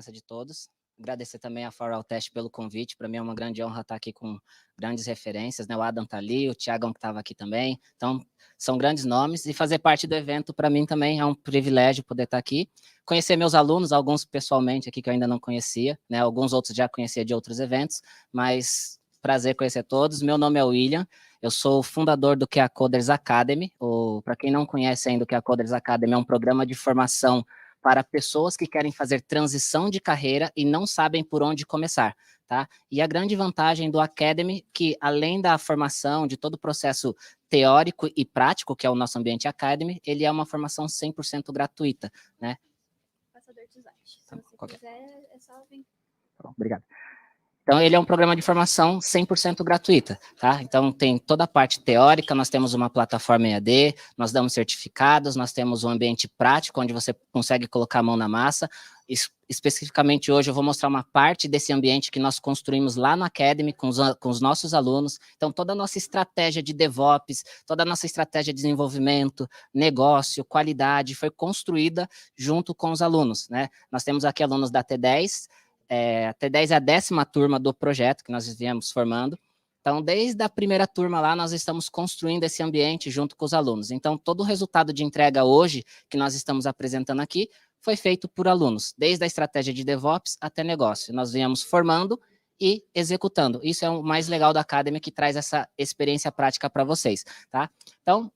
presença de todos. Agradecer também a For All Test pelo convite. Para mim é uma grande honra estar aqui com grandes referências, né? O Adam está ali, o Thiagão que estava aqui também. Então, são grandes nomes. E fazer parte do evento, para mim, também é um privilégio poder estar aqui. Conhecer meus alunos, alguns pessoalmente aqui que eu ainda não conhecia, né? Alguns outros já conhecia de outros eventos, mas prazer conhecer todos. Meu nome é William, eu sou o fundador do QA Coders Academy. Para quem não conhece ainda, o QA Coders Academy é um programa de formação para pessoas que querem fazer transição de carreira e não sabem por onde começar, tá? E a grande vantagem do Academy, que além da formação, de todo o processo teórico e prático, que é o nosso ambiente Academy, ele é uma formação 100% gratuita, né? Passador de slide. Se Então, você quiser, é só vir. Obrigado. Então, ele é um programa de formação 100% gratuita, tá? Então, tem toda a parte teórica, nós temos uma plataforma EAD, nós damos certificados, nós temos um ambiente prático, onde você consegue colocar a mão na massa. Especificamente hoje, eu vou mostrar uma parte desse ambiente que nós construímos lá no Academy, com os nossos alunos. Então, toda a nossa estratégia de DevOps, toda a nossa estratégia de desenvolvimento, negócio, qualidade, foi construída junto com os alunos, né? Nós temos aqui alunos da T10, a T10 é a 10ª turma do projeto que nós viemos formando. Então, desde a primeira turma lá, nós estamos construindo esse ambiente junto com os alunos. Então, todo o resultado de entrega hoje, que nós estamos apresentando aqui, foi feito por alunos, desde a estratégia de DevOps até negócio. Nós viemos formando e executando. Isso é o mais legal da Academy, que traz essa experiência prática para vocês, tá? Então,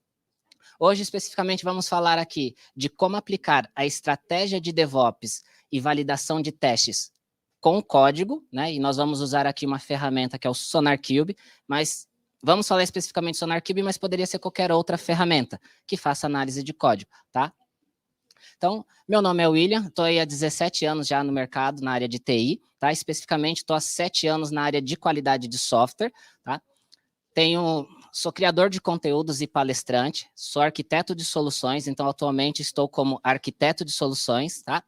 hoje, especificamente, vamos falar aqui de como aplicar a estratégia de DevOps e validação de testes com código, né? E nós vamos usar aqui uma ferramenta que é o SonarQube, mas vamos falar especificamente do SonarQube, mas poderia ser qualquer outra ferramenta que faça análise de código, tá? Então, meu nome é William, estou aí há 17 anos já no mercado, na área de TI, tá? Especificamente, estou há 7 anos na área de qualidade de software, tá? Sou criador de conteúdos e palestrante, sou arquiteto de soluções, então atualmente estou como arquiteto de soluções, tá?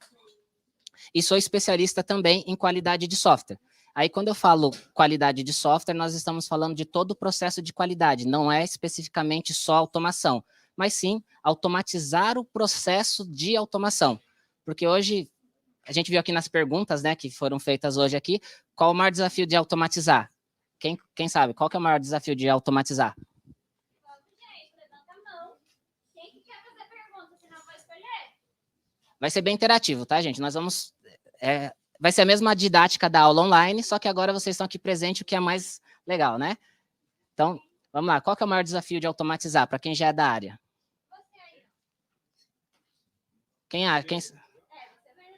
E sou especialista também em qualidade de software. Aí, quando eu falo qualidade de software, nós estamos falando de todo o processo de qualidade, não é especificamente só automação, mas sim automatizar o processo de automação. Porque hoje, a gente viu aqui nas perguntas, né, que foram feitas hoje aqui, qual o maior desafio de automatizar? Quem sabe? Qual que é o maior desafio de automatizar? Vai ser bem interativo, tá, gente? Nós vamos... vai ser a mesma didática da aula online, só que agora vocês estão aqui presentes, o que é mais legal, né? Então, vamos lá. Qual que é o maior desafio de automatizar, para quem já é da área?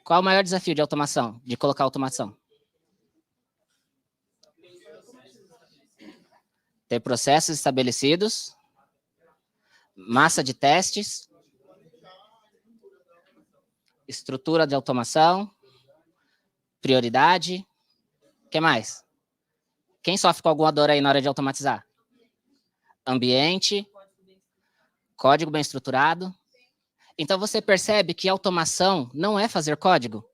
Qual é o maior desafio de automação, de colocar automação? Ter processos estabelecidos, massa de testes, estrutura de automação, prioridade, o que mais? Quem sofre com alguma dor aí na hora de automatizar? Ambiente, código bem estruturado. Então, você percebe que automação não é fazer código?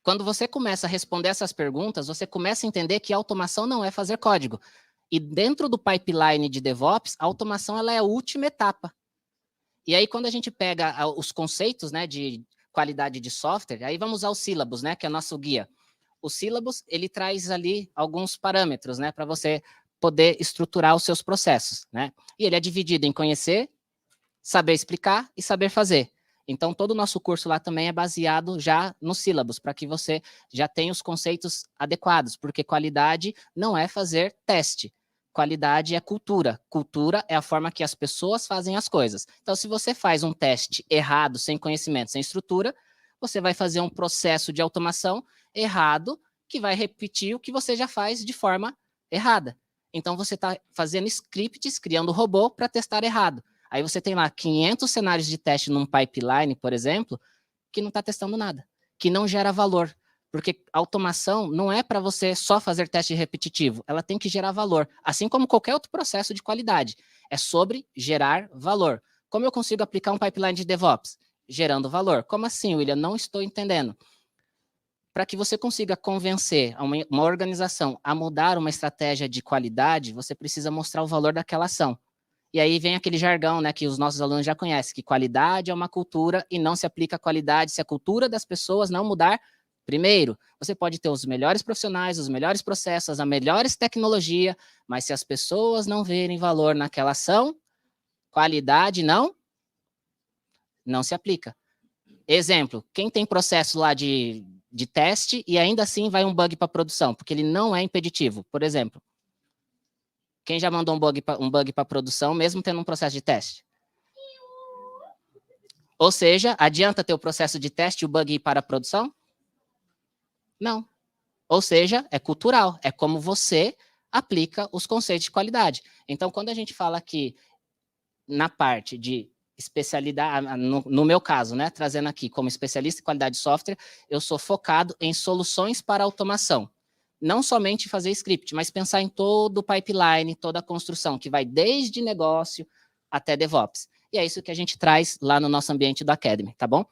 Quando você começa a responder essas perguntas, você começa a entender que automação não é fazer código. E dentro do pipeline de DevOps, a automação ela é a última etapa. E aí, quando a gente pega os conceitos, né, de qualidade de software, aí vamos usar o sílabus, né, que é o nosso guia. O sílabus, ele traz ali alguns parâmetros, né, para você poder estruturar os seus processos, né? E ele é dividido em conhecer, saber explicar e saber fazer. Então, todo o nosso curso lá também é baseado já no sílabus, para que você já tenha os conceitos adequados, porque qualidade não é fazer teste. Qualidade é cultura. Cultura é a forma que as pessoas fazem as coisas. Então, se você faz um teste errado, sem conhecimento, sem estrutura, você vai fazer um processo de automação errado, que vai repetir o que você já faz de forma errada. Então, você está fazendo scripts, criando robô para testar errado. Aí você tem lá 500 cenários de teste num pipeline, por exemplo, que não está testando nada, que não gera valor. Porque automação não é para você só fazer teste repetitivo, ela tem que gerar valor, assim como qualquer outro processo de qualidade. É sobre gerar valor. Como eu consigo aplicar um pipeline de DevOps? Gerando valor. Como assim, William? Não estou entendendo. Para que você consiga convencer uma organização a mudar uma estratégia de qualidade, você precisa mostrar o valor daquela ação. E aí vem aquele jargão, né, que os nossos alunos já conhecem, que qualidade é uma cultura e não se aplica a qualidade se a cultura das pessoas não mudar primeiro. Você pode ter os melhores profissionais, os melhores processos, a melhores tecnologia, mas se as pessoas não verem valor naquela ação, qualidade não se aplica. Exemplo, quem tem processo lá de teste e ainda assim vai um bug para produção, porque ele não é impeditivo. Por exemplo, quem já mandou um bug para produção, mesmo tendo um processo de teste? Ou seja, adianta ter o processo de teste e o bug ir para a produção? Não. Ou seja, é cultural, é como você aplica os conceitos de qualidade. Então, quando a gente fala aqui na parte de especialidade, no meu caso, né, trazendo aqui como especialista em qualidade de software, eu sou focado em soluções para automação. Não somente fazer script, mas pensar em todo o pipeline, toda a construção, que vai desde negócio até DevOps. E é isso que a gente traz lá no nosso ambiente do Academy, tá bom?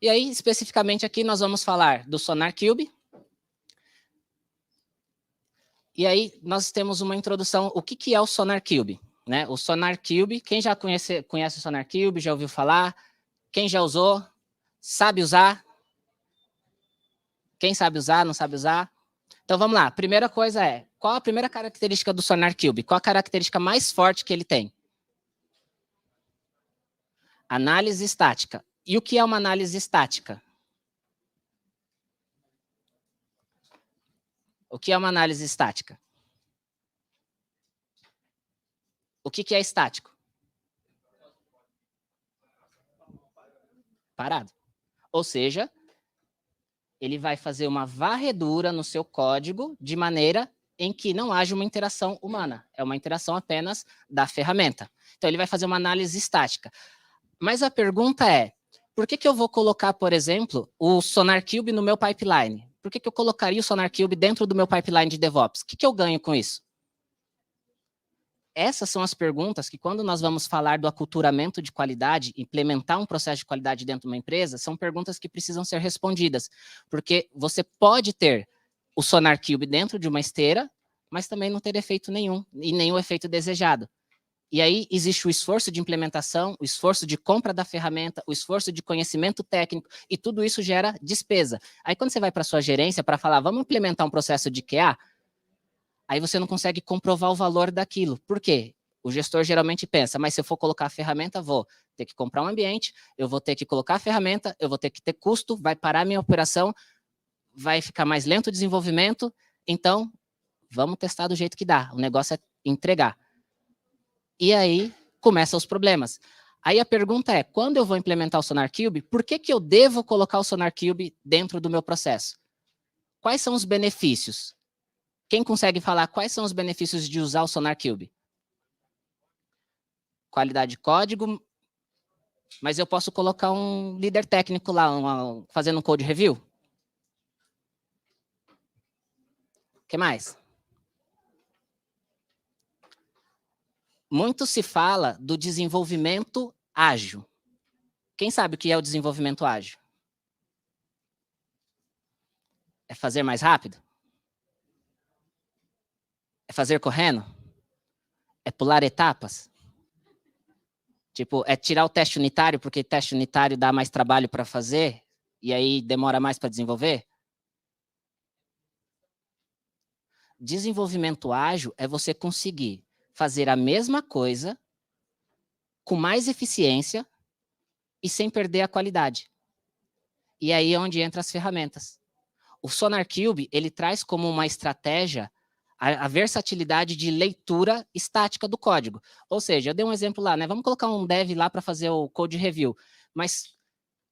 E aí, especificamente aqui, nós vamos falar do SonarQube. E aí, nós temos uma introdução, o que é o SonarQube? Né? O SonarQube, quem já conhece o SonarQube, já ouviu falar? Quem já usou? Sabe usar? Quem sabe usar, não sabe usar? Então, vamos lá. Primeira coisa é, qual a primeira característica do SonarQube? Qual a característica mais forte que ele tem? Análise estática. E o que é uma análise estática? O que é uma análise estática? O que é estático? Parado. Ou seja, ele vai fazer uma varredura no seu código de maneira em que não haja uma interação humana. É uma interação apenas da ferramenta. Então, ele vai fazer uma análise estática. Mas a pergunta é, por que eu vou colocar, por exemplo, o SonarQube no meu pipeline? Por que eu colocaria o SonarQube dentro do meu pipeline de DevOps? O que eu ganho com isso? Essas são as perguntas que, quando nós vamos falar do aculturamento de qualidade, implementar um processo de qualidade dentro de uma empresa, são perguntas que precisam ser respondidas. Porque você pode ter o SonarQube dentro de uma esteira, mas também não ter efeito nenhum, e nenhum efeito desejado. E aí existe o esforço de implementação, o esforço de compra da ferramenta, o esforço de conhecimento técnico, e tudo isso gera despesa. Aí quando você vai para a sua gerência para falar, vamos implementar um processo de QA, aí você não consegue comprovar o valor daquilo. Por quê? O gestor geralmente pensa, mas se eu for colocar a ferramenta, vou ter que comprar um ambiente, eu vou ter que colocar a ferramenta, eu vou ter que ter custo, vai parar a minha operação, vai ficar mais lento o desenvolvimento, então vamos testar do jeito que dá. O negócio é entregar. E aí começam os problemas. Aí a pergunta é, quando eu vou implementar o SonarQube, por que eu devo colocar o SonarQube dentro do meu processo? Quais são os benefícios? Quem consegue falar quais são os benefícios de usar o SonarQube? Qualidade de código, mas eu posso colocar um líder técnico lá, fazendo um code review? O que mais? Muito se fala do desenvolvimento ágil. Quem sabe o que é o desenvolvimento ágil? É fazer mais rápido? É fazer correndo? É pular etapas? Tipo, é tirar o teste unitário, porque teste unitário dá mais trabalho para fazer, e aí demora mais para desenvolver? Desenvolvimento ágil é você conseguir fazer a mesma coisa com mais eficiência e sem perder a qualidade. E aí é onde entram as ferramentas. O SonarQube, ele traz como uma estratégia a versatilidade de leitura estática do código. Ou seja, eu dei um exemplo lá, né? Vamos colocar um dev lá para fazer o code review. Mas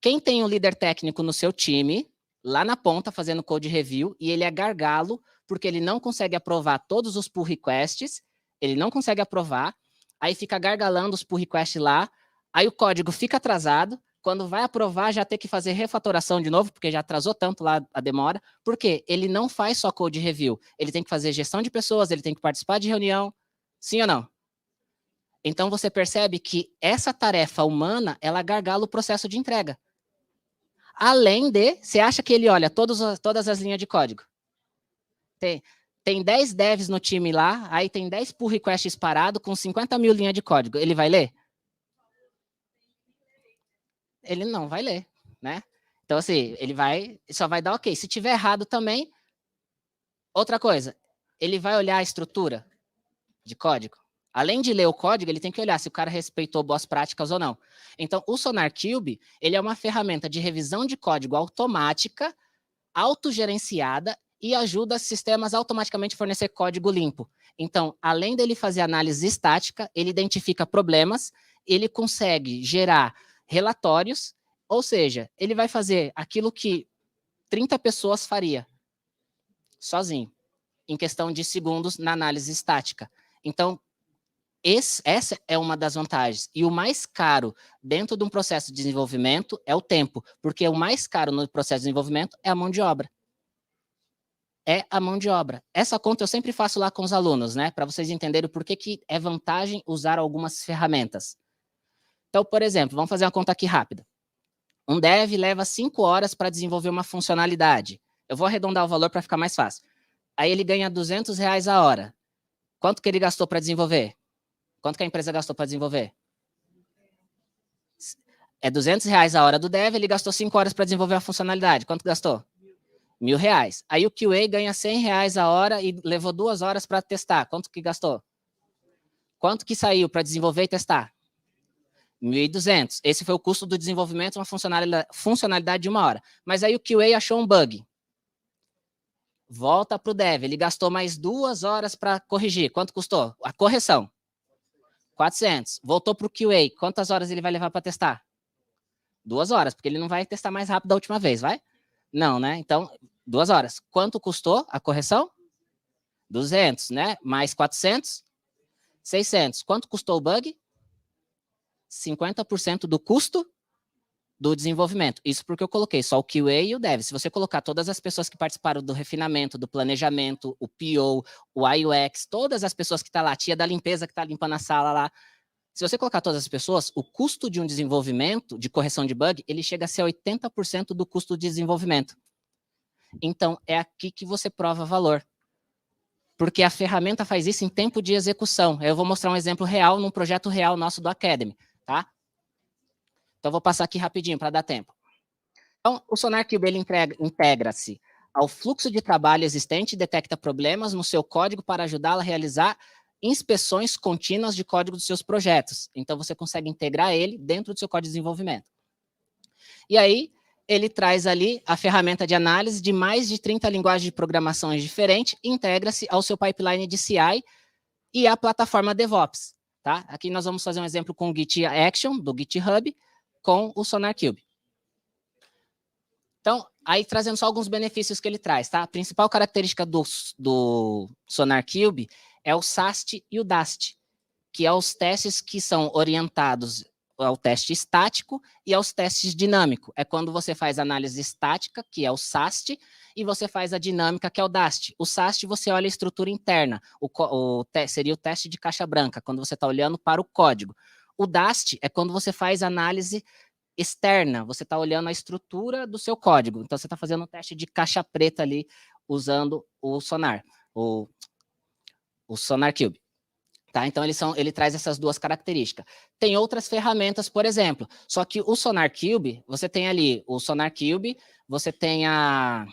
quem tem um líder técnico no seu time, lá na ponta, fazendo code review, e ele é gargalo, porque ele não consegue aprovar todos os pull requests, ele não consegue aprovar, aí fica gargalando os pull requests lá, aí o código fica atrasado, quando vai aprovar já tem que fazer refatoração de novo, porque já atrasou tanto lá a demora, porque ele não faz só code review, ele tem que fazer gestão de pessoas, ele tem que participar de reunião, sim ou não? Então você percebe que essa tarefa humana, ela gargala o processo de entrega. Além de, você acha que ele olha todas as linhas de código? tem 10 devs no time lá, aí tem 10 pull requests parados com 50 mil linhas de código. Ele vai ler? Ele não vai ler, né? Então, assim, ele só vai dar ok. Se tiver errado também, outra coisa, ele vai olhar a estrutura de código. Além de ler o código, ele tem que olhar se o cara respeitou boas práticas ou não. Então, o SonarQube, ele é uma ferramenta de revisão de código automática, autogerenciada e ajuda sistemas a automaticamente fornecer código limpo. Então, além dele fazer análise estática, ele identifica problemas, ele consegue gerar relatórios, ou seja, ele vai fazer aquilo que 30 pessoas faria sozinho, em questão de segundos na análise estática. Então, essa é uma das vantagens. E o mais caro dentro de um processo de desenvolvimento é o tempo, porque o mais caro no processo de desenvolvimento é a mão de obra. É a mão de obra. Essa conta eu sempre faço lá com os alunos, né? Para vocês entenderem por que é vantagem usar algumas ferramentas. Então, por exemplo, vamos fazer uma conta aqui rápida. Um dev leva 5 horas para desenvolver uma funcionalidade. Eu vou arredondar o valor para ficar mais fácil. Aí ele ganha R$200 a hora. Quanto que ele gastou para desenvolver? Quanto que a empresa gastou para desenvolver? É R$200 a hora do dev, ele gastou 5 horas para desenvolver a funcionalidade. Quanto gastou? R$1.000. Aí o QA ganha R$100 a hora e levou 2 horas para testar. Quanto que gastou? Quanto que saiu para desenvolver e testar? 1.200. Esse foi o custo do desenvolvimento de uma funcionalidade de 1 hora. Mas aí o QA achou um bug. Volta para o dev. Ele gastou mais 2 horas para corrigir. Quanto custou? A correção. 400. Voltou para o QA. Quantas horas ele vai levar para testar? 2 horas, porque ele não vai testar mais rápido da última vez, vai? Não, né? Então, 2 horas. Quanto custou a correção? 200, né? Mais 400? 600. Quanto custou o bug? 50% do custo do desenvolvimento. Isso porque eu coloquei só o QA e o dev. Se você colocar todas as pessoas que participaram do refinamento, do planejamento, o PO, o UX, todas as pessoas que estão lá, a tia da limpeza que está limpando a sala lá, se você colocar todas as pessoas, o custo de um desenvolvimento, de correção de bug, ele chega a ser 80% do custo de desenvolvimento. Então, é aqui que você prova valor. Porque a ferramenta faz isso em tempo de execução. Eu vou mostrar um exemplo real num projeto real nosso do Academy, tá? Então, vou passar aqui rapidinho para dar tempo. Então, o SonarQube, ele integra-se ao fluxo de trabalho existente e detecta problemas no seu código para ajudá-lo a realizar inspeções contínuas de código dos seus projetos. Então, você consegue integrar ele dentro do seu código de desenvolvimento. E aí, ele traz ali a ferramenta de análise de mais de 30 linguagens de programações diferentes e integra-se ao seu pipeline de CI e à plataforma DevOps. Tá? Aqui nós vamos fazer um exemplo com o Git Action, do GitHub, com o SonarQube. Então, aí trazendo só alguns benefícios que ele traz, tá? A principal característica do SonarQube é o SAST e o DAST, que é os testes que são orientados ao teste estático e aos testes dinâmico. É quando você faz análise estática, que é o SAST, e você faz a dinâmica, que é o DAST. O SAST, você olha a estrutura interna, seria o teste de caixa branca, quando você está olhando para o código. O DAST é quando você faz análise externa, você está olhando a estrutura do seu código. Então, você está fazendo um teste de caixa preta ali, usando o Sonar, o SonarQube. Tá? Então, ele traz essas duas características. Tem outras ferramentas, por exemplo, só que o SonarQube, você tem ali o SonarQube, você tem a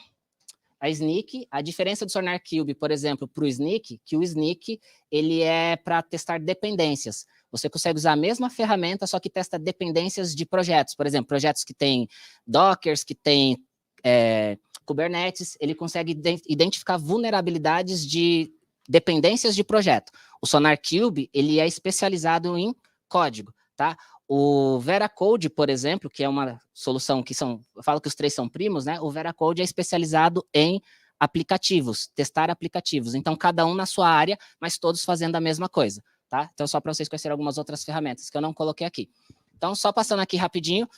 Snyk. A diferença do SonarQube, por exemplo, para o Snyk, que o Snyk, ele é para testar dependências. Você consegue usar a mesma ferramenta, só que testa dependências de projetos. Por exemplo, projetos que têm Dockers, que têm Kubernetes, ele consegue identificar vulnerabilidades de dependências de projeto. O SonarQube, ele é especializado em código, tá? O Veracode, por exemplo, que é uma solução que eu falo que os três são primos, né? O Veracode é especializado em aplicativos, testar aplicativos. Então, cada um na sua área, mas todos fazendo a mesma coisa, tá? Então, só para vocês conhecerem algumas outras ferramentas que eu não coloquei aqui. Então, só passando aqui rapidinho,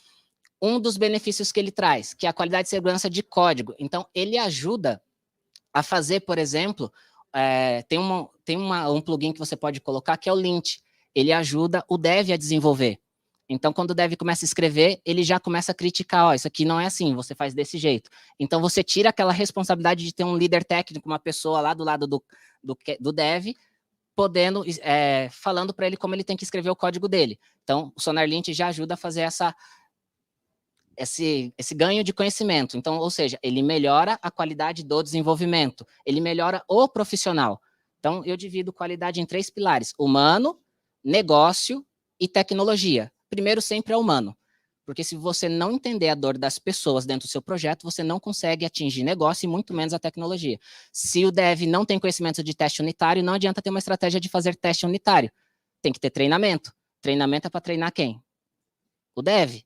um dos benefícios que ele traz, que é a qualidade de segurança de código. Então, ele ajuda a fazer, por exemplo, tem um plugin que você pode colocar, que é o Lint. Ele ajuda o dev a desenvolver. Então, quando o dev começa a escrever, ele já começa a criticar, ó, isso aqui não é assim, você faz desse jeito. Então, você tira aquela responsabilidade de ter um líder técnico, uma pessoa lá do lado do dev, podendo, falando para ele como ele tem que escrever o código dele. Então, o SonarLint já ajuda a fazer esse ganho de conhecimento. Então, ou seja, ele melhora a qualidade do desenvolvimento, ele melhora o profissional. Então, eu divido qualidade em 3 pilares: humano, negócio e tecnologia. Primeiro sempre é humano, porque se você não entender a dor das pessoas dentro do seu projeto, você não consegue atingir negócio e muito menos a tecnologia. Se o dev não tem conhecimento de teste unitário, não adianta ter uma estratégia de fazer teste unitário. Tem que ter treinamento. Treinamento é para treinar quem? O dev.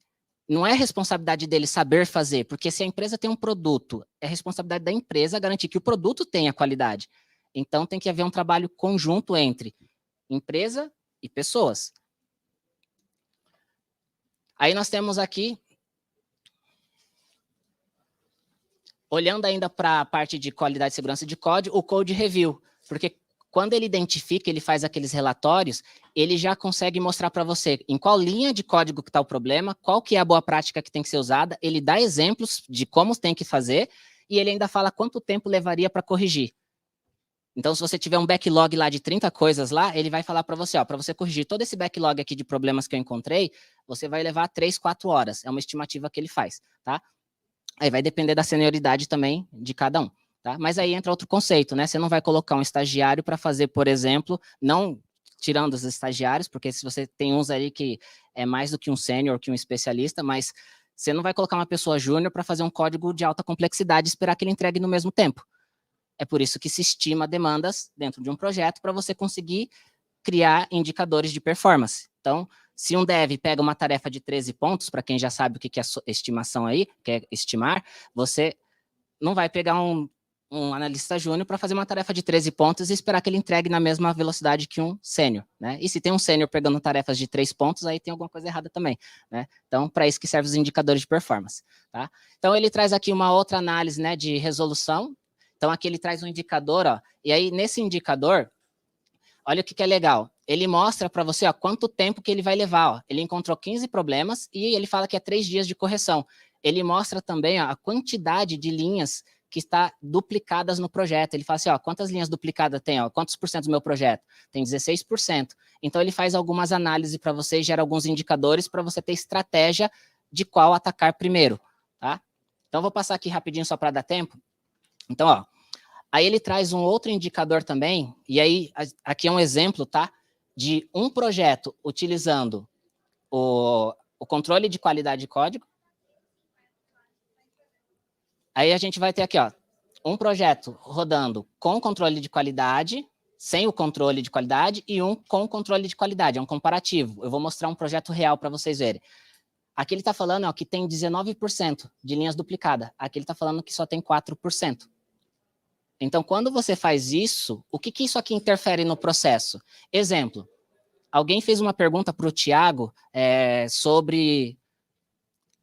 Não é responsabilidade dele saber fazer, porque se a empresa tem um produto, é responsabilidade da empresa garantir que o produto tenha qualidade. Então, tem que haver um trabalho conjunto entre empresa e pessoas. Aí nós temos aqui, olhando ainda para a parte de qualidade e segurança de código, o code review, porque quando ele identifica, ele faz aqueles relatórios, ele já consegue mostrar para você em qual linha de código que está o problema, qual que é a boa prática que tem que ser usada, ele dá exemplos de como tem que fazer, e ele ainda fala quanto tempo levaria para corrigir. Então, se você tiver um backlog lá de 30 coisas lá, ele vai falar para você, ó, para você corrigir todo esse backlog aqui de problemas que eu encontrei, você vai levar 3, 4 horas. É uma estimativa que ele faz, tá? Aí vai depender da senioridade também de cada um, tá? Mas aí entra outro conceito, né? Você não vai colocar um estagiário para fazer, por exemplo, não tirando os estagiários, porque se você tem uns aí que é mais do que um sênior, que um especialista, mas você não vai colocar uma pessoa júnior para fazer um código de alta complexidade e esperar que ele entregue no mesmo tempo. É por isso que se estima demandas dentro de um projeto para você conseguir criar indicadores de performance. Então, se um dev pega uma tarefa de 13 pontos, para quem já sabe o que é estimação aí, que é estimar, você não vai pegar um analista júnior para fazer uma tarefa de 13 pontos e esperar que ele entregue na mesma velocidade que um sênior, né? E se tem um sênior pegando tarefas de 3 pontos, aí tem alguma coisa errada também, né? Então, para isso que servem os indicadores de performance, tá? Então, ele traz aqui uma outra análise, né, de resolução. Então, aqui ele traz um indicador, ó, e aí nesse indicador, olha o que é legal. Ele mostra para você, ó, quanto tempo que ele vai levar. Ó. Ele encontrou 15 problemas e ele fala que é 3 dias de correção. Ele mostra também, ó, a quantidade de linhas que está duplicadas no projeto. Ele fala assim, ó, quantas linhas duplicadas tem? Ó, quantos por cento do meu projeto? Tem 16%. Então, ele faz algumas análises para você e gera alguns indicadores para você ter estratégia de qual atacar primeiro, tá? Então, vou passar aqui rapidinho só para dar tempo. Então, ó, aí ele traz um outro indicador também, e aí aqui é um exemplo, tá? De um projeto utilizando o controle de qualidade de código. Aí a gente vai ter aqui, ó, um projeto rodando com controle de qualidade, sem o controle de qualidade, e um com controle de qualidade, é um comparativo. Eu vou mostrar um projeto real para vocês verem. Aqui ele está falando, ó, que tem 19% de linhas duplicadas. Aqui ele está falando que só tem 4%. Então, quando você faz isso, o que isso aqui interfere no processo? Exemplo, alguém fez uma pergunta para o Thiago sobre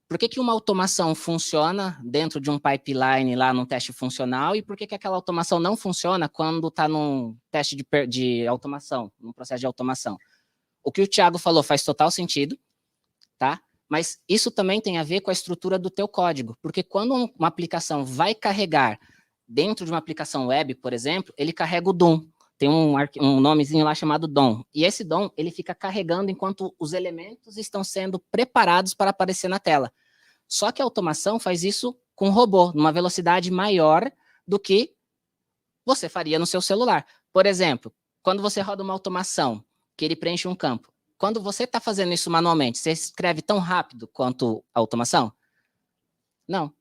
por que uma automação funciona dentro de um pipeline lá num teste funcional e por que aquela automação não funciona quando está num teste de automação, num processo de automação. O que o Thiago falou faz total sentido, tá? Mas isso também tem a ver com a estrutura do teu código, porque quando uma aplicação vai carregar dentro de uma aplicação web, por exemplo, ele carrega o DOM. Tem um nomezinho lá chamado DOM. E esse DOM, ele fica carregando enquanto os elementos estão sendo preparados para aparecer na tela. Só que a automação faz isso com robô, numa velocidade maior do que você faria no seu celular. Por exemplo, quando você roda uma automação, que ele preenche um campo, quando você está fazendo isso manualmente, você escreve tão rápido quanto a automação? Não.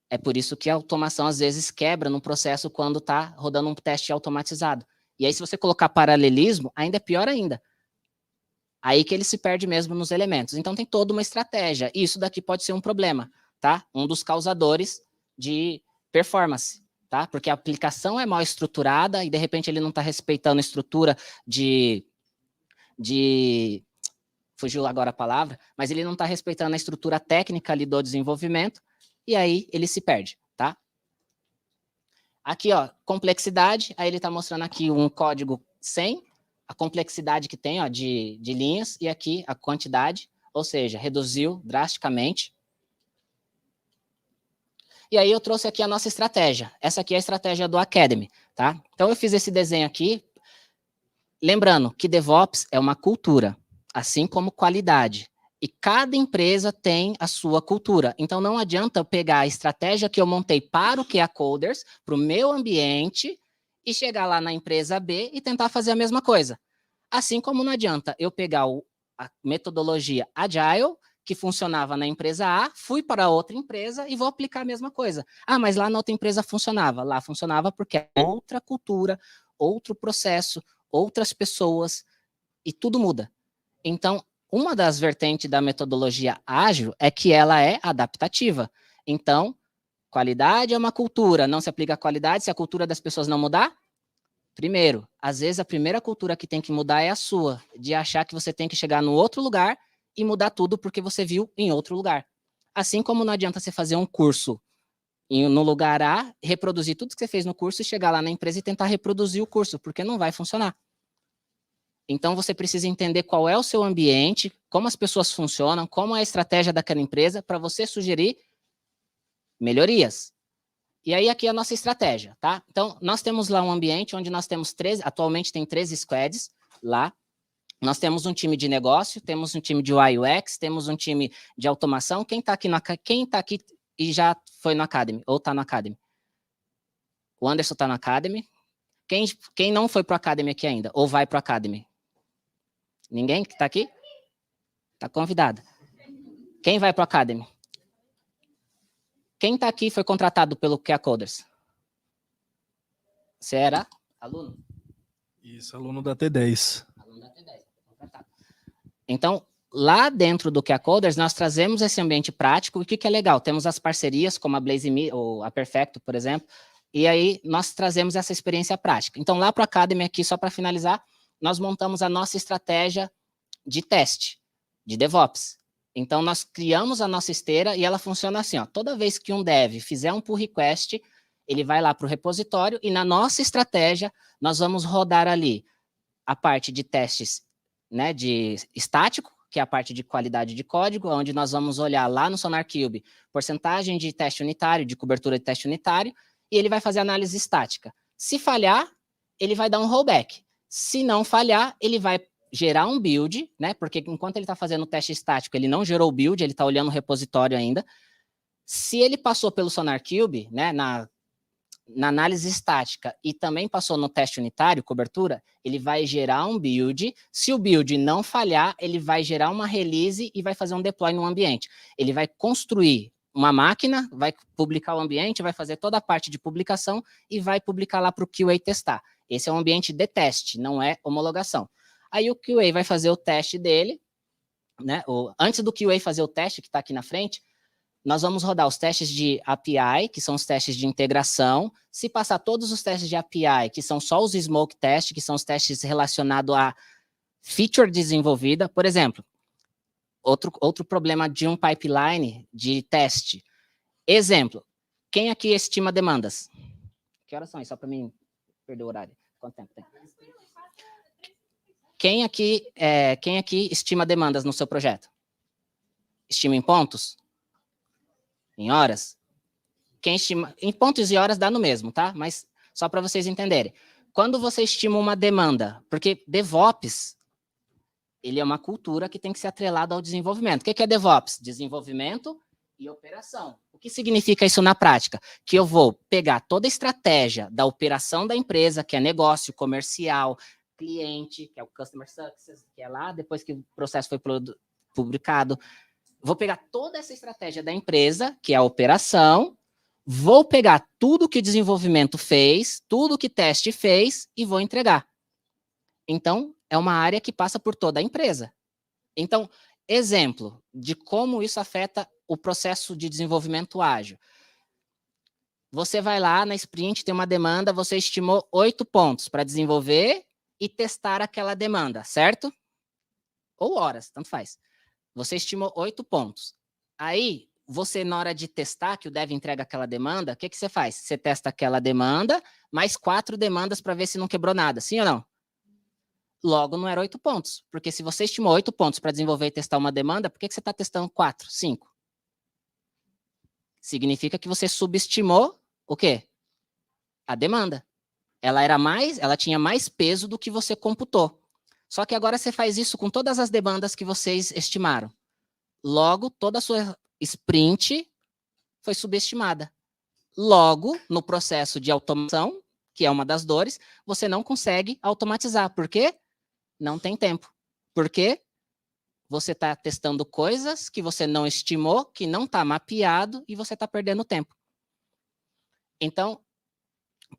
É por isso que a automação, às vezes, quebra no processo quando está rodando um teste automatizado. E aí, se você colocar paralelismo, ainda é pior ainda. Aí que ele se perde mesmo nos elementos. Então, tem toda uma estratégia. E isso daqui pode ser um problema, tá? Um dos causadores de performance, tá? Porque a aplicação é mal estruturada e, de repente, ele não está respeitando a estrutura fugiu agora a palavra, mas ele não está respeitando a estrutura técnica ali do desenvolvimento, e aí ele se perde, tá? Aqui, ó, complexidade, aí ele está mostrando aqui um código sem a complexidade que tem, ó, de linhas, e aqui a quantidade. ou seja, reduziu drasticamente. E aí eu trouxe aqui a nossa estratégia. Essa aqui é a estratégia do Academy, tá? Então eu fiz esse desenho aqui, lembrando que DevOps é uma cultura, assim como qualidade. E cada empresa tem a sua cultura. Então não adianta eu pegar a estratégia que eu montei para o QA Coders, para o meu ambiente, e chegar lá na empresa B e tentar fazer a mesma coisa. Assim como não adianta eu pegar a metodologia Agile, que funcionava na empresa A, fui para outra empresa e vou aplicar a mesma coisa. Ah, mas lá na outra empresa funcionava. Lá funcionava porque é outra cultura, outro processo, outras pessoas, e tudo muda. Então, uma das vertentes da metodologia ágil é que ela é adaptativa. Então, qualidade é uma cultura, não se aplica a qualidade se a cultura das pessoas não mudar? Primeiro, às vezes a primeira cultura que tem que mudar é a sua, de achar que você tem que chegar no outro lugar e mudar tudo porque você viu em outro lugar. Assim como não adianta você fazer um curso no lugar A, reproduzir tudo que você fez no curso e chegar lá na empresa e tentar reproduzir o curso, porque não vai funcionar. Então, você precisa entender qual é o seu ambiente, como as pessoas funcionam, como é a estratégia daquela empresa, para você sugerir melhorias. E aí, aqui é a nossa estratégia, tá? Então, nós temos lá um ambiente onde nós temos atualmente tem 13 squads lá. Nós temos um time de negócio, temos um time de UI UX, temos um time de automação. Quem está aqui e já foi no Academy, ou está no Academy? O Anderson está no Academy. Quem não foi para o Academy aqui ainda, ou vai para o Academy? Ninguém que está aqui? Está convidado. Quem vai para o Academy? Quem está aqui foi contratado pelo QA Coders? Você era aluno? Isso, aluno da T10. Aluno da T10, contratado. Então, lá dentro do QA Coders, nós trazemos esse ambiente prático. E o que é legal? Temos as parcerias, como a BlazeMe ou a Perfecto, por exemplo. E aí, nós trazemos essa experiência prática. Então, lá para o Academy, aqui, só para finalizar, nós montamos a nossa estratégia de teste, de DevOps. Então, nós criamos a nossa esteira e ela funciona assim, ó. Toda vez que um dev fizer um pull request, ele vai lá para o repositório e na nossa estratégia, nós vamos rodar ali a parte de testes, né, de estático, que é a parte de qualidade de código, onde nós vamos olhar lá no SonarQube porcentagem de teste unitário, de cobertura de teste unitário, e ele vai fazer análise estática. Se falhar, ele vai dar um rollback. Se não falhar, ele vai gerar um build, né? Porque enquanto ele está fazendo o teste estático, ele não gerou o build, ele está olhando o repositório ainda. Se ele passou pelo SonarQube, né, na análise estática e também passou no teste unitário, cobertura, ele vai gerar um build. Se o build não falhar, ele vai gerar uma release e vai fazer um deploy no ambiente. Ele vai construir uma máquina, vai publicar o ambiente, vai fazer toda a parte de publicação e vai publicar lá para o QA testar. Esse é um ambiente de teste, não é homologação. Aí o QA vai fazer o teste dele, né? Antes do QA fazer o teste, que está aqui na frente, nós vamos rodar os testes de API, que são os testes de integração. Se passar todos os testes de API, que são só os smoke test, que são os testes relacionados a feature desenvolvida, por exemplo, outro problema de um pipeline de teste. Exemplo, quem aqui estima demandas? Que horas são aí? Só para mim perder o horário. Quanto tempo tem? Quem aqui estima demandas no seu projeto? Estima em pontos? Em horas? Quem estima... Em pontos e horas dá no mesmo, tá? Mas só para vocês entenderem. Quando você estima uma demanda, porque DevOps, ele é uma cultura que tem que ser atrelada ao desenvolvimento. O que é DevOps? Desenvolvimento e operação. O que significa isso na prática? Que eu vou pegar toda a estratégia da operação da empresa, que é negócio, comercial, cliente, que é o Customer Success, que é lá depois que o processo foi publicado. Vou pegar toda essa estratégia da empresa, que é a operação, vou pegar tudo que o desenvolvimento fez, tudo que teste fez e vou entregar. Então, é uma área que passa por toda a empresa. Então, exemplo de como isso afeta o processo de desenvolvimento ágil. Você vai lá na sprint, tem uma demanda, você estimou 8 pontos para desenvolver e testar aquela demanda, certo? Ou horas, tanto faz. Você estimou 8 pontos. Aí, você, na hora de testar, que o dev entrega aquela demanda, o que você faz? Você testa aquela demanda, mais 4 demandas para ver se não quebrou nada, sim ou não? Logo, não era 8 pontos. Porque se você estimou 8 pontos para desenvolver e testar uma demanda, por que você está testando 4, 5? Significa que você subestimou o quê? A demanda. Ela tinha mais peso do que você computou. Só que agora você faz isso com todas as demandas que vocês estimaram. Logo, toda a sua sprint foi subestimada. Logo, no processo de automação, que é uma das dores, você não consegue automatizar. Por quê? Não tem tempo. Por quê? Você está testando coisas que você não estimou, que não está mapeado, e você está perdendo tempo. Então,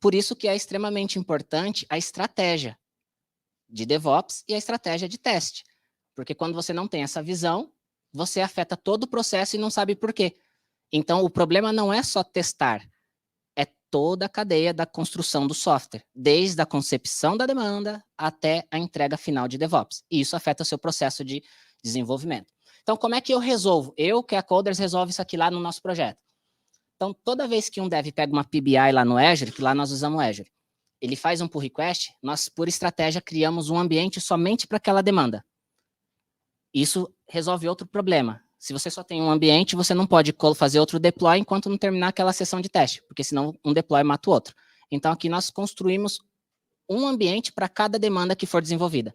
por isso que é extremamente importante a estratégia de DevOps e a estratégia de teste. Porque quando você não tem essa visão, você afeta todo o processo e não sabe por quê. Então, o problema não é só testar, é toda a cadeia da construção do software, desde a concepção da demanda até a entrega final de DevOps. E isso afeta o seu processo de desenvolvimento. Então, como é que eu resolvo? Eu, que é a Coders, resolvo isso aqui lá no nosso projeto. Então, toda vez que um dev pega uma PBI lá no Azure, que lá nós usamos o Azure, ele faz um pull request, nós, por estratégia, criamos um ambiente somente para aquela demanda. Isso resolve outro problema. Se você só tem um ambiente, você não pode fazer outro deploy enquanto não terminar aquela sessão de teste, porque senão um deploy mata o outro. Então, aqui nós construímos um ambiente para cada demanda que for desenvolvida.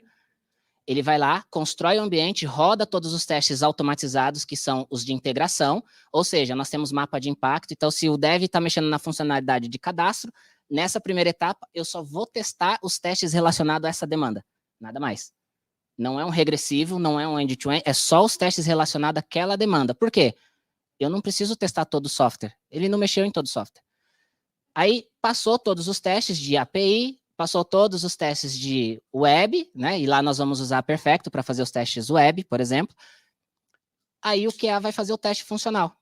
Ele vai lá, constrói o ambiente, roda todos os testes automatizados, que são os de integração, ou seja, nós temos mapa de impacto, então se o dev está mexendo na funcionalidade de cadastro, nessa primeira etapa, eu só vou testar os testes relacionados a essa demanda, nada mais. Não é um regressivo, não é um end-to-end, é só os testes relacionados àquela demanda. Por quê? Eu não preciso testar todo o software, ele não mexeu em todo o software. Aí, passou todos os testes de API, passou todos os testes de web, né? E lá nós vamos usar Perfecto para fazer os testes web, por exemplo. Aí o QA vai fazer o teste funcional.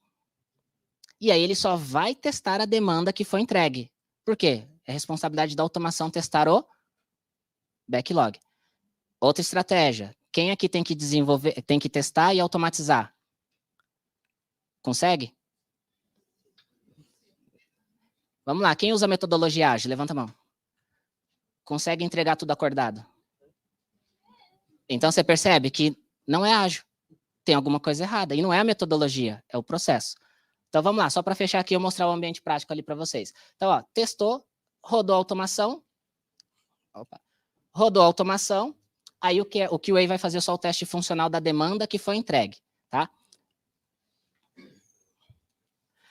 E aí ele só vai testar a demanda que foi entregue. Por quê? É responsabilidade da automação testar o backlog. Outra estratégia. Quem aqui tem que desenvolver, tem que testar e automatizar? Consegue? Vamos lá, quem usa a metodologia ágil? Levanta a mão. Consegue entregar tudo acordado? Então, você percebe que não é ágil. Tem alguma coisa errada. E não é a metodologia, é o processo. Então, vamos lá. Só para fechar aqui, eu mostrar o ambiente prático ali para vocês. Então, ó, testou, rodou a automação. Opa. Rodou a automação. Aí, o QA vai fazer só o teste funcional da demanda que foi entregue. Tá?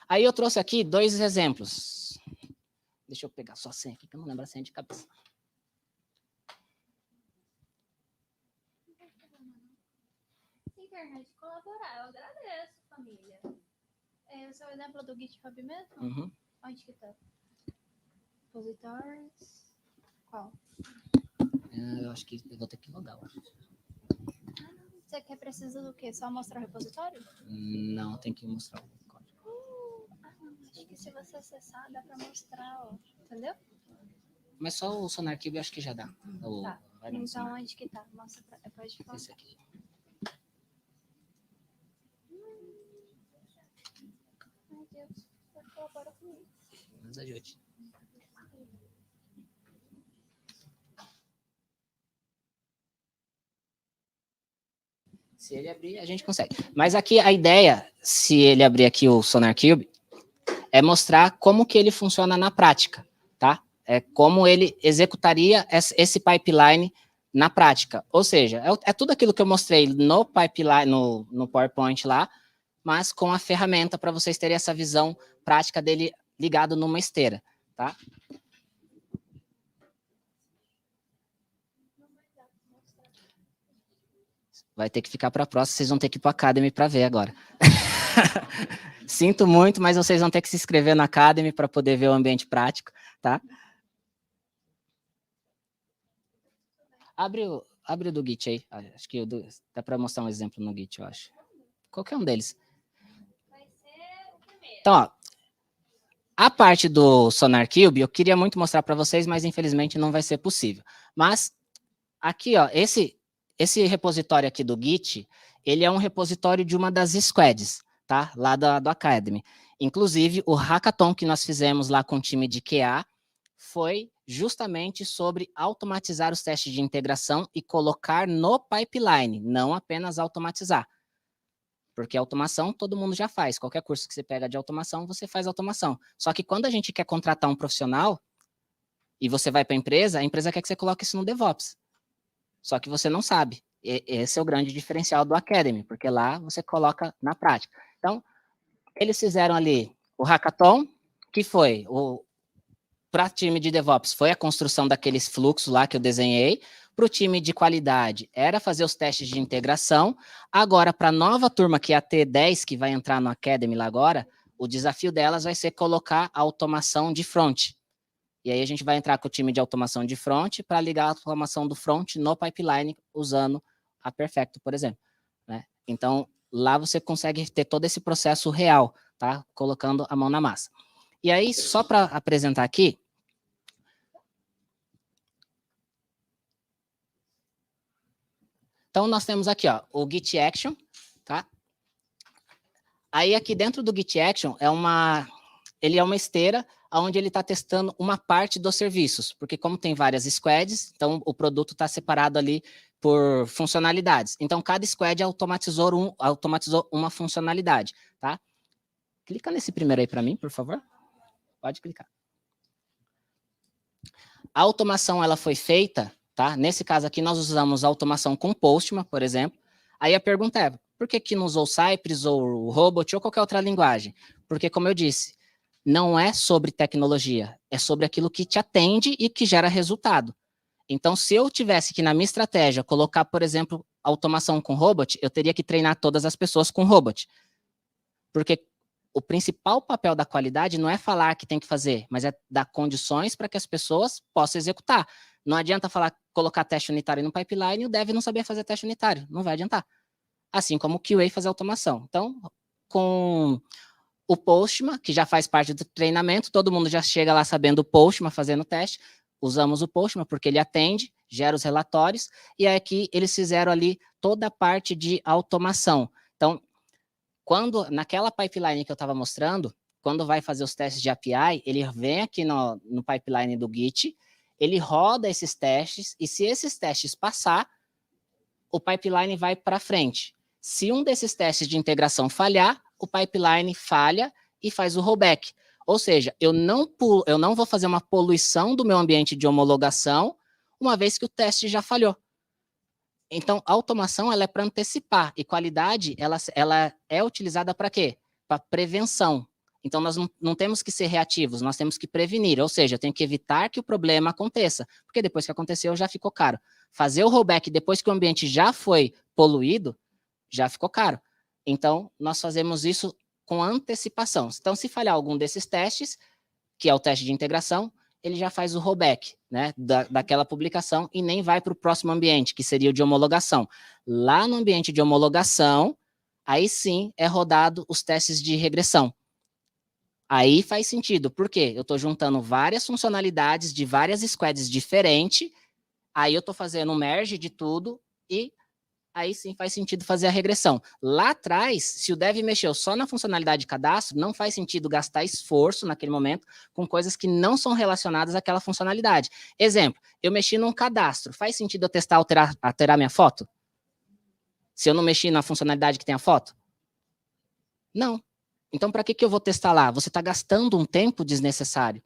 Aí, eu trouxe aqui 2 exemplos. Deixa eu pegar só a senha aqui, que eu não lembro a senha de cabeça. Internet colaborar, eu agradeço, família. É o seu exemplo do GitHub mesmo? Uhum. Onde que tá? Repositories. Qual? Eu acho que eu vou ter que logar. Você quer precisa do quê? Só mostrar o repositório? Não, tem que mostrar o código. Acho que se você acessar, dá pra mostrar, ó. Entendeu? Mas só o SonarQube eu acho que já dá. Tá. Então, onde que tá? Mostra pra... Pode falar. Esse aqui. Ai, Deus. Você colabora comigo. Nos ajude. Se ele abrir, a gente consegue. Mas aqui a ideia, se ele abrir aqui o SonarQube, é mostrar como que ele funciona na prática, tá? É como ele executaria esse pipeline na prática. Ou seja, é tudo aquilo que eu mostrei no pipeline, no PowerPoint lá, mas com a ferramenta para vocês terem essa visão prática dele ligado numa esteira, tá? Vai ter que ficar para a próxima, vocês vão ter que ir para a Academy para ver agora. Sinto muito, mas vocês vão ter que se inscrever na Academy para poder ver o ambiente prático, tá? Abre o do Git aí. Acho que dá para mostrar um exemplo no Git, eu acho. Qualquer um deles. Então, ó, a parte do SonarQube, eu queria muito mostrar para vocês, mas infelizmente não vai ser possível. Mas aqui, ó, esse repositório aqui do Git, ele é um repositório de uma das squads, tá? Lá do Academy. Inclusive, o hackathon que nós fizemos lá com o time de QA foi justamente sobre automatizar os testes de integração e colocar no pipeline, não apenas automatizar. Porque automação todo mundo já faz. Qualquer curso que você pega de automação, você faz automação. Só que quando a gente quer contratar um profissional e você vai para a empresa quer que você coloque isso no DevOps. Só que você não sabe. Esse é o grande diferencial do Academy, porque lá você coloca na prática. Então, eles fizeram ali o hackathon, que foi para o time de DevOps, foi a construção daqueles fluxos lá que eu desenhei. Para o time de qualidade, era fazer os testes de integração. Agora, para a nova turma, que é a T10, que vai entrar no Academy lá agora, o desafio delas vai ser colocar a automação de front. E aí a gente vai entrar com o time de automação de front para ligar a automação do front no pipeline, usando a Perfecto, por exemplo. Né? Então, lá você consegue ter todo esse processo real, tá? Colocando a mão na massa. E aí, só para apresentar aqui, então, nós temos aqui, ó, o Git Action, tá? Aí, aqui dentro do Git Action, ele é uma esteira onde ele está testando uma parte dos serviços, porque como tem várias squads, então o produto está separado ali por funcionalidades. Então, cada squad automatizou uma funcionalidade, tá? Clica nesse primeiro aí para mim, por favor. Pode clicar. A automação, ela foi feita, tá? Nesse caso aqui, nós usamos a automação com Postman, por exemplo. Aí a pergunta é, por que não usou Cypress ou Robot ou qualquer outra linguagem? Porque, como eu disse, não é sobre tecnologia, é sobre aquilo que te atende e que gera resultado. Então, se eu tivesse que, na minha estratégia, colocar, por exemplo, automação com Robot, eu teria que treinar todas as pessoas com Robot. Porque o principal papel da qualidade não é falar que tem que fazer, mas é dar condições para que as pessoas possam executar. Não adianta colocar teste unitário no pipeline e o dev não saber fazer teste unitário. Não vai adiantar. Assim como o QA fazer automação. Então, com o Postman, que já faz parte do treinamento, todo mundo já chega lá sabendo o Postman, fazendo o teste. Usamos o Postman porque ele atende, gera os relatórios, e aqui eles fizeram ali toda a parte de automação. Então, naquela pipeline que eu estava mostrando, quando vai fazer os testes de API, ele vem aqui no pipeline do Git, ele roda esses testes, e se esses testes passar, o pipeline vai para frente. Se um desses testes de integração falhar, o pipeline falha e faz o rollback. Ou seja, eu não vou fazer uma poluição do meu ambiente de homologação, uma vez que o teste já falhou. Então, a automação ela é para antecipar, e qualidade ela é utilizada para quê? Para prevenção. Então, nós não temos que ser reativos, nós temos que prevenir, ou seja, eu tenho que evitar que o problema aconteça, porque depois que aconteceu já ficou caro. Fazer o rollback depois que o ambiente já foi poluído, já ficou caro. Então, nós fazemos isso com antecipação. Então, se falhar algum desses testes, que é o teste de integração, ele já faz o rollback, né, daquela publicação e nem vai para o próximo ambiente, que seria o de homologação. Lá no ambiente de homologação, aí sim é rodado os testes de regressão. Aí faz sentido, por quê? Eu estou juntando várias funcionalidades de várias squads diferentes, aí eu estou fazendo um merge de tudo e aí sim faz sentido fazer a regressão. Lá atrás, se o dev mexeu só na funcionalidade de cadastro, não faz sentido gastar esforço naquele momento com coisas que não são relacionadas àquela funcionalidade. Exemplo, eu mexi num cadastro, faz sentido eu testar alterar minha foto? Se eu não mexi na funcionalidade que tem a foto? Não. Então, para que eu vou testar lá? Você está gastando um tempo desnecessário.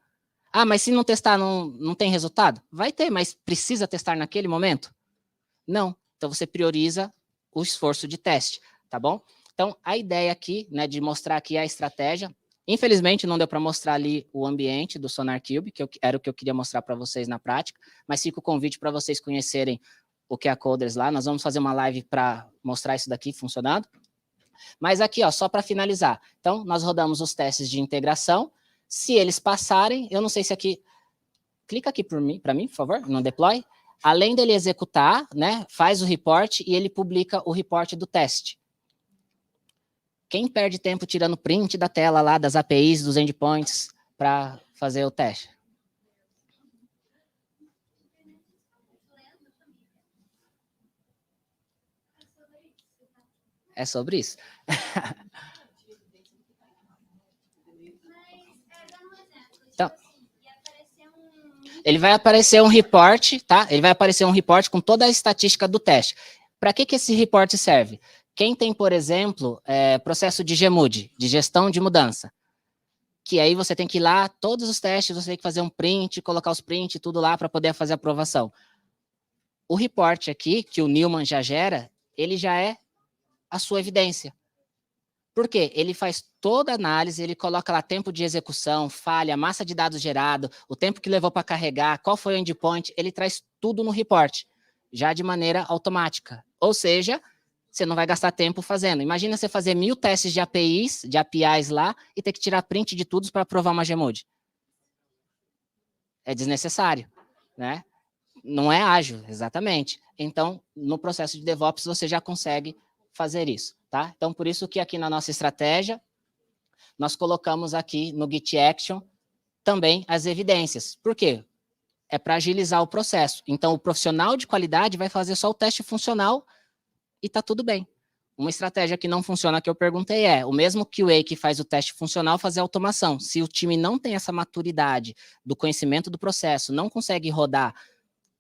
Ah, mas se não testar, não tem resultado? Vai ter, mas precisa testar naquele momento? Não. Então, você prioriza o esforço de teste, tá bom? Então, a ideia aqui, né, de mostrar aqui a estratégia, infelizmente não deu para mostrar ali o ambiente do SonarQube, que era o que eu queria mostrar para vocês na prática, mas fica o convite para vocês conhecerem o que é a Coders lá, nós vamos fazer uma live para mostrar isso daqui funcionando. Mas aqui, ó, só para finalizar, então, nós rodamos os testes de integração, se eles passarem, eu não sei se aqui, clica aqui para mim, por favor, no deploy. Além dele executar, né, faz o report e ele publica o report do teste. Quem perde tempo tirando print da tela lá das APIs, dos endpoints, para fazer o teste? É sobre isso. Então, Ele vai aparecer um report, tá? Ele vai aparecer um report com toda a estatística do teste. Para que esse report serve? Quem tem, por exemplo, processo de GMUD, de gestão de mudança, que aí você tem que ir lá, todos os testes, você tem que fazer um print, colocar os prints, tudo lá para poder fazer a aprovação. O report aqui, que o Newman já gera, ele já é a sua evidência. Por quê? Ele faz toda a análise, ele coloca lá tempo de execução, falha, massa de dados gerado, o tempo que levou para carregar, qual foi o endpoint, ele traz tudo no report, já de maneira automática. Ou seja, você não vai gastar tempo fazendo. Imagina você fazer 1000 testes de APIs lá e ter que tirar print de tudo para aprovar uma GMUD. É desnecessário, né? Não é ágil, exatamente. Então, no processo de DevOps, você já consegue fazer isso, tá? Então, por isso que aqui na nossa estratégia, nós colocamos aqui no Git Action também as evidências. Por quê? É para agilizar o processo. Então, o profissional de qualidade vai fazer só o teste funcional e tá tudo bem. Uma estratégia que não funciona, que eu perguntei, o mesmo QA que faz o teste funcional fazer automação. Se o time não tem essa maturidade do conhecimento do processo, não consegue rodar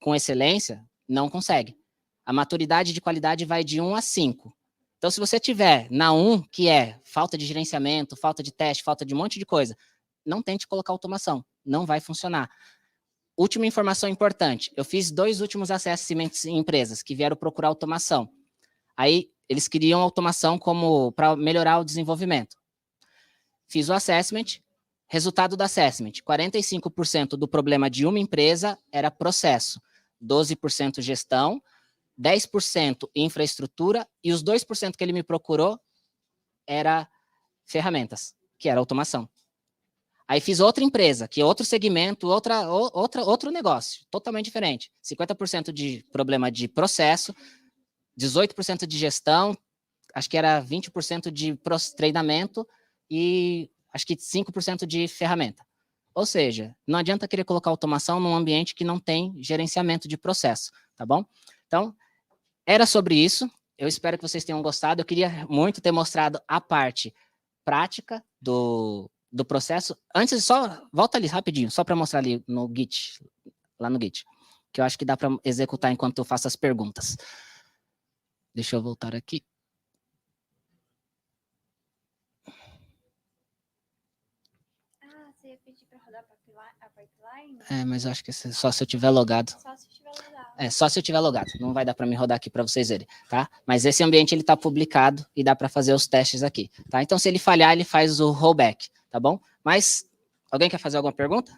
com excelência, não consegue. A maturidade de qualidade vai de 1 a 5. Então, se você tiver na 1, que é falta de gerenciamento, falta de teste, falta de um monte de coisa, não tente colocar automação, não vai funcionar. Última informação importante, eu fiz 2 últimos assessments em empresas que vieram procurar automação. Aí, eles queriam automação como para melhorar o desenvolvimento. Fiz o assessment, resultado do assessment, 45% do problema de uma empresa era processo, 12% gestão, 10% infraestrutura, e os 2% que ele me procurou era ferramentas, que era automação. Aí fiz outra empresa, que é outro segmento, outro negócio, totalmente diferente. 50% de problema de processo, 18% de gestão, acho que era 20% de treinamento e acho que 5% de ferramenta. Ou seja, não adianta querer colocar automação num ambiente que não tem gerenciamento de processo, tá bom? Então, era sobre isso. Eu espero que vocês tenham gostado. Eu queria muito ter mostrado a parte prática do processo. Antes, só volta ali rapidinho, só para mostrar ali no Git, lá no Git, que eu acho que dá para executar enquanto eu faço as perguntas. Deixa eu voltar aqui. Você ia pedir para rodar a pipeline? Mas eu acho que só se eu tiver logado. Só se estiver logado. Só se eu tiver logado. Não vai dar para me rodar aqui para vocês verem, tá? Mas esse ambiente ele está publicado e dá para fazer os testes aqui, tá? Então, se ele falhar, ele faz o rollback, tá bom? Mas, alguém quer fazer alguma pergunta?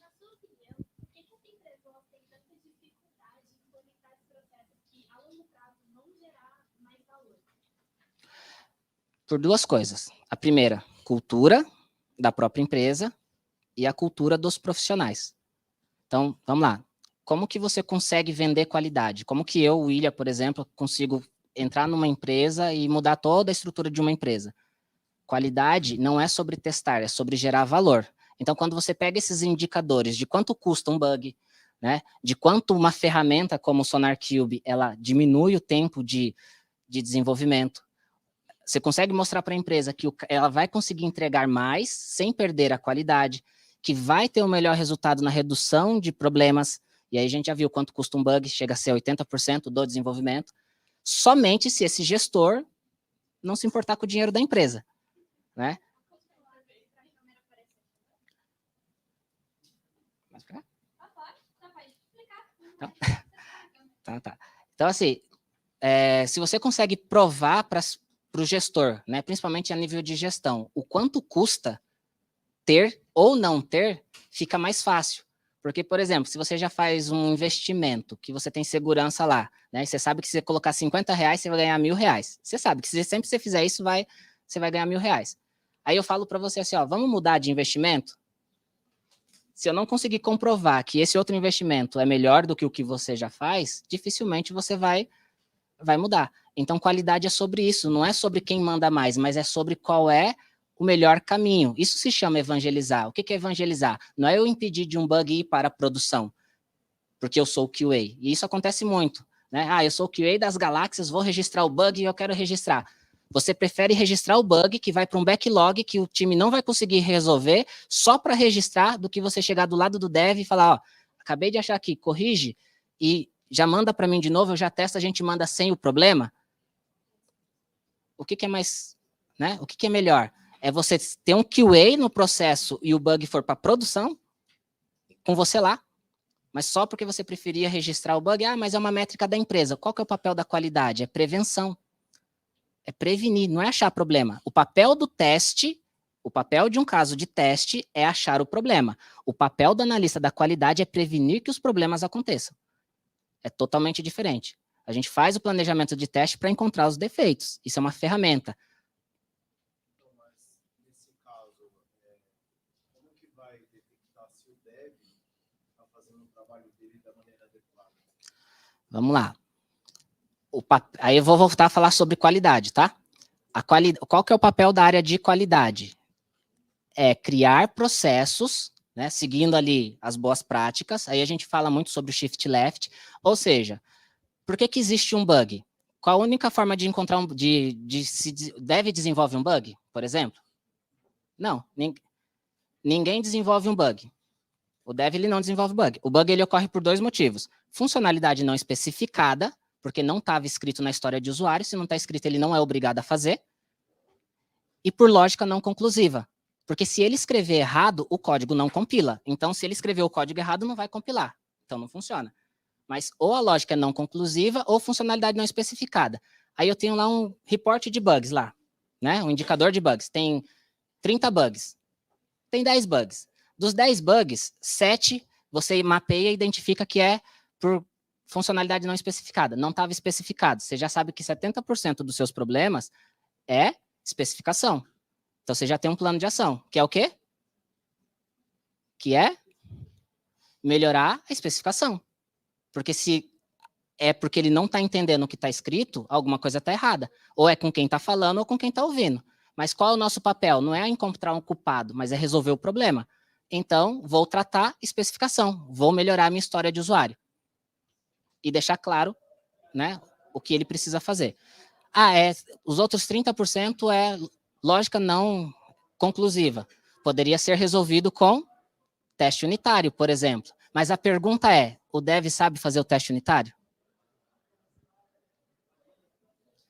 Na sua opinião, por que as empresas têm tanta dificuldade em conectar esse processo que, a longo prazo, não gerar mais valor? Por 2 coisas. A primeira, cultura da própria empresa e a cultura dos profissionais. Então, vamos lá. Como que você consegue vender qualidade? Como que eu, William, por exemplo, consigo entrar numa empresa e mudar toda a estrutura de uma empresa? Qualidade não é sobre testar, é sobre gerar valor. Então, quando você pega esses indicadores de quanto custa um bug, né, de quanto uma ferramenta como o SonarQube, ela diminui o tempo de desenvolvimento, você consegue mostrar para a empresa que ela vai conseguir entregar mais sem perder a qualidade, que vai ter o melhor resultado na redução de problemas, e aí a gente já viu quanto custa um bug, chega a ser 80% do desenvolvimento, somente se esse gestor não se importar com o dinheiro da empresa, né? Tá. Então, assim, se você consegue provar para o gestor, né, principalmente a nível de gestão, o quanto custa ter ou não ter, fica mais fácil. Porque, por exemplo, se você já faz um investimento, que você tem segurança lá, né, e você sabe que se você colocar R$50, você vai ganhar R$1.000. Você sabe que sempre que você fizer isso, você vai ganhar R$1.000. Aí eu falo para você assim, ó, vamos mudar de investimento? Se eu não conseguir comprovar que esse outro investimento é melhor do que o que você já faz, dificilmente você vai mudar. Então, qualidade é sobre isso, não é sobre quem manda mais, mas é sobre qual é o melhor caminho. Isso se chama evangelizar. O que é evangelizar? Não é eu impedir de um bug ir para a produção, porque eu sou o QA. E isso acontece muito, né? Eu sou o QA das galáxias, vou registrar o bug e eu quero registrar. Você prefere registrar o bug que vai para um backlog que o time não vai conseguir resolver só para registrar do que você chegar do lado do dev e falar, ó, acabei de achar aqui, corrige e já manda para mim de novo, eu já testo, a gente manda sem o problema. O que é mais, né? O que é melhor? É você ter um QA no processo e o bug for para produção, com você lá, mas só porque você preferia registrar o bug, mas é uma métrica da empresa. Qual que é o papel da qualidade? É prevenção. É prevenir, não é achar problema. O papel do teste, o papel de um caso de teste é achar o problema. O papel do analista da qualidade é prevenir que os problemas aconteçam. É totalmente diferente. A gente faz o planejamento de teste para encontrar os defeitos. Isso é uma ferramenta. Mas, nesse caso, como que vai detectar se o dev está fazendo o trabalho dele da maneira adequada? Vamos lá. Aí eu vou voltar a falar sobre qualidade, tá? Qual que é o papel da área de qualidade? É criar processos, né, seguindo ali as boas práticas. Aí a gente fala muito sobre o shift left, ou seja, por que existe um bug? Qual a única forma de encontrar deve desenvolve um bug, por exemplo? Não, ninguém desenvolve um bug. O dev ele não desenvolve bug. O bug ele ocorre por dois motivos. Funcionalidade não especificada, porque não estava escrito na história de usuário, se não está escrito ele não é obrigado a fazer. E por lógica não conclusiva. Porque se ele escrever errado, o código não compila. Então, se ele escrever o código errado, não vai compilar. Então, não funciona. Mas ou a lógica é não conclusiva ou funcionalidade não especificada. Aí eu tenho lá um report de bugs lá, né? Um indicador de bugs. Tem 30 bugs. Tem 10 bugs. Dos 10 bugs, 7 você mapeia e identifica que é por funcionalidade não especificada. Não estava especificado. Você já sabe que 70% dos seus problemas é especificação. Então, você já tem um plano de ação, que é o quê? Que é melhorar a especificação. Porque se é porque ele não está entendendo o que está escrito, alguma coisa está errada. Ou é com quem está falando ou com quem está ouvindo. Mas qual é o nosso papel? Não é encontrar um culpado, mas é resolver o problema. Então, vou tratar especificação, vou melhorar a minha história de usuário. E deixar claro, né, o que ele precisa fazer. Os outros 30% é lógica não conclusiva. Poderia ser resolvido com teste unitário, por exemplo. Mas a pergunta é, o dev sabe fazer o teste unitário?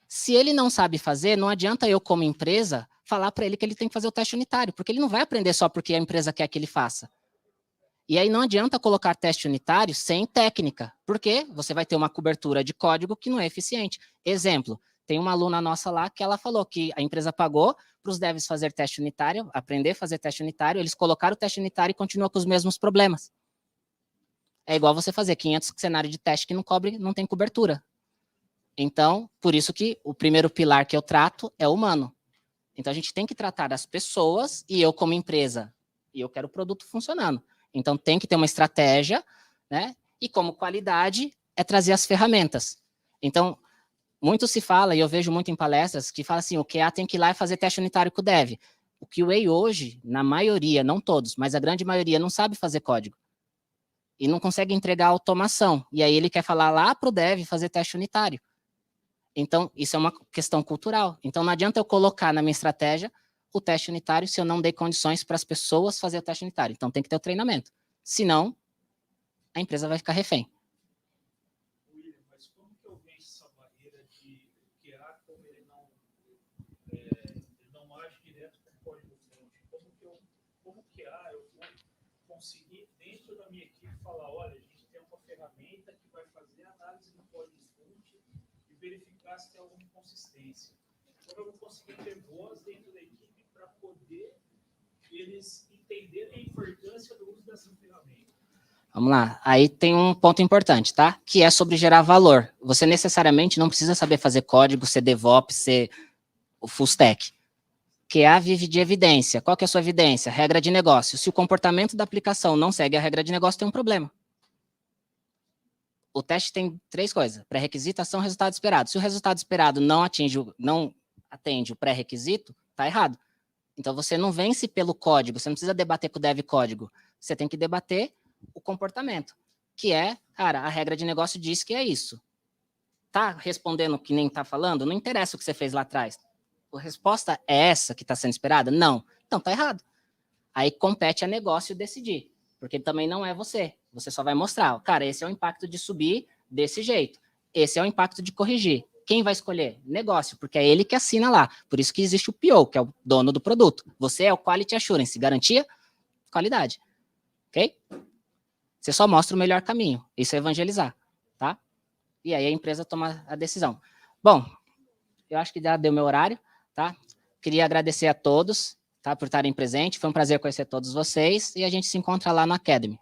Se ele não sabe fazer, não adianta eu, como empresa, falar para ele que ele tem que fazer o teste unitário, porque ele não vai aprender só porque a empresa quer que ele faça. E aí não adianta colocar teste unitário sem técnica, porque você vai ter uma cobertura de código que não é eficiente. Exemplo, tem uma aluna nossa lá que ela falou que a empresa pagou para os devs fazer teste unitário, aprender a fazer teste unitário, eles colocaram o teste unitário e continuam com os mesmos problemas. É igual você fazer 500 cenários de teste que não tem cobertura. Então, por isso que o primeiro pilar que eu trato é o humano. Então, a gente tem que tratar as pessoas e eu como empresa, e eu quero o produto funcionando. Então, tem que ter uma estratégia, né? E como qualidade é trazer as ferramentas. Então, muito se fala, e eu vejo muito em palestras, que fala assim, o QA tem que ir lá e fazer teste unitário com o dev. O QA hoje, na maioria, não todos, mas a grande maioria não sabe fazer código. E não consegue entregar automação. E aí ele quer falar lá para o dev fazer teste unitário. Então, isso é uma questão cultural. Então, não adianta eu colocar na minha estratégia o teste unitário se eu não dei condições para as pessoas fazer o teste unitário. Então, tem que ter o treinamento. Senão, a empresa vai ficar refém. William, mas como que eu venço essa barreira de QA, como ele não age direto com o código-fonte? Como QA eu vou conseguir, dentro da minha equipe, falar, olha, a gente tem uma ferramenta que vai fazer análise do código-fonte e verificar se tem alguma inconsistência. Como eu vou conseguir ter voz dentro da equipe para poder eles entenderem a importância do uso dessa ferramenta? Vamos lá. Aí tem um ponto importante, tá? Que é sobre gerar valor. Você necessariamente não precisa saber fazer código, ser DevOps, ser o full stack. QA vive de evidência. Qual que é a sua evidência? Regra de negócio. Se o comportamento da aplicação não segue a regra de negócio, tem um problema. O teste tem 3 coisas: pré-requisito, ação, resultado esperado. Se o resultado esperado não atende o pré-requisito, tá errado. Então, você não vence pelo código, você não precisa debater com o dev código. Você tem que debater o comportamento, que é, cara, a regra de negócio diz que é isso. Tá respondendo que nem tá falando? Não interessa o que você fez lá atrás. a resposta é essa que está sendo esperada? Não. Então tá errado. Aí compete a negócio decidir, porque também não é você. Você só vai mostrar, cara, esse é o impacto de subir desse jeito. Esse é o impacto de corrigir. Quem vai escolher? Negócio, porque é ele que assina lá. Por isso que existe o PO, que é o dono do produto. Você é o Quality Assurance, garantia, qualidade. Ok? Você só mostra o melhor caminho. Isso é evangelizar, tá? E aí a empresa toma a decisão. Bom, eu acho que já deu meu horário, tá? Queria agradecer a todos, tá, por estarem presentes. Foi um prazer conhecer todos vocês e a gente se encontra lá no Academy.